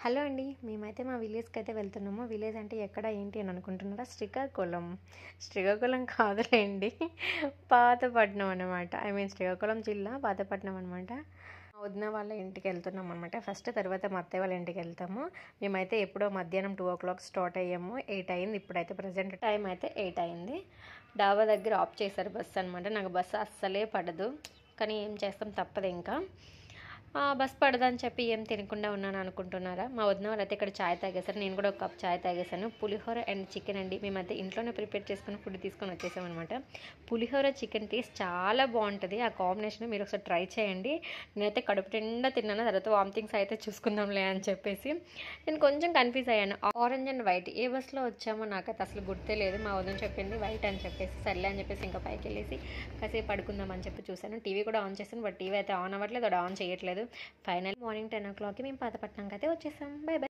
Hello అండి. మేమైతే మా విలేజ్‌కైతే వెళ్తున్నాము. విలేజ్ అంటే ఎక్కడ, ఏంటి అని అనుకుంటున్నారా? శ్రీకాకుళం. శ్రీకాకుళం కాదులేండి. పాతపట్నం అనమాట. శ్రీకాకుళం జిల్లా పాతపట్నం అనమాట. మా వదిన వాళ్ళ ఇంటికెళ్తున్నాం అనమాట. ఫస్ట్ తర్వాత మా అత్తయ్య వాళ్ళ ఇంటికెళ్తాము. మేమైతే ఎప్పుడో మధ్యాహ్నం 2:00 స్టార్ట్ అయ్యాము. 8 అయింది. ఇప్పుడైతే ప్రెజెంట్ టైం అయితే 8 అయింది. డాబా దగ్గర ఆఫ్ చేశారు బస్సు అనమాట. నాకు బస్సు అస్సలే పడదు. కానీ ఏం చేస్తాం, తప్పదు ఇంకా. బస్ పడదని చెప్పి ఏం తినకుండా ఉన్నాను అనుకుంటున్నారా? మా వదిన వాళ్ళైతే ఇక్కడ చాయ్ తాగేశారు. నేను కూడా ఒక కప్ చాయ్ తాగేశాను. పులిహోర అండ్ చికెన్ అండి. మేమైతే ఇంట్లోనే ప్రిపేర్ చేసుకుని ఫుడ్ తీసుకొని వచ్చేసామన్నమాట. పులిహోర చికెన్ టేస్ట్ చాలా బాగుంటుంది. ఆ కాంబినేషన్ మీరు ఒకసారి ట్రై చేయండి. నేనైతే కడుపు నిండా తిన్నాను. తర్వాత వామిటింగ్స్ అయితే చూసుకుందాంలే అని చెప్పేసి నేను కొంచెం కన్ఫ్యూజ్ అయ్యాను. ఆరెంజ్ అండ్ వైట్ ఏ బస్లో వచ్చామో నాకైతే అసలు గుర్తే లేదు. మా వదిన చెప్పింది వైట్ అని చెప్పేసి, సర్లే అని చెప్పేసి ఇంకా పైకి వెళ్ళేసి కాసేపు పడుకుందాం అని చెప్పి చూశాను. టీవీ కూడా ఆన్ చేశాను. బట్ టీవీ అయితే ఆన్ అవ్వట్లేదు, అది ఆన్ చేయట్లేదు. ఫైనల్ మార్నింగ్ 10 o'clockకి మేము పాతపట్నంకి అయితే వచ్చేసాం. By by.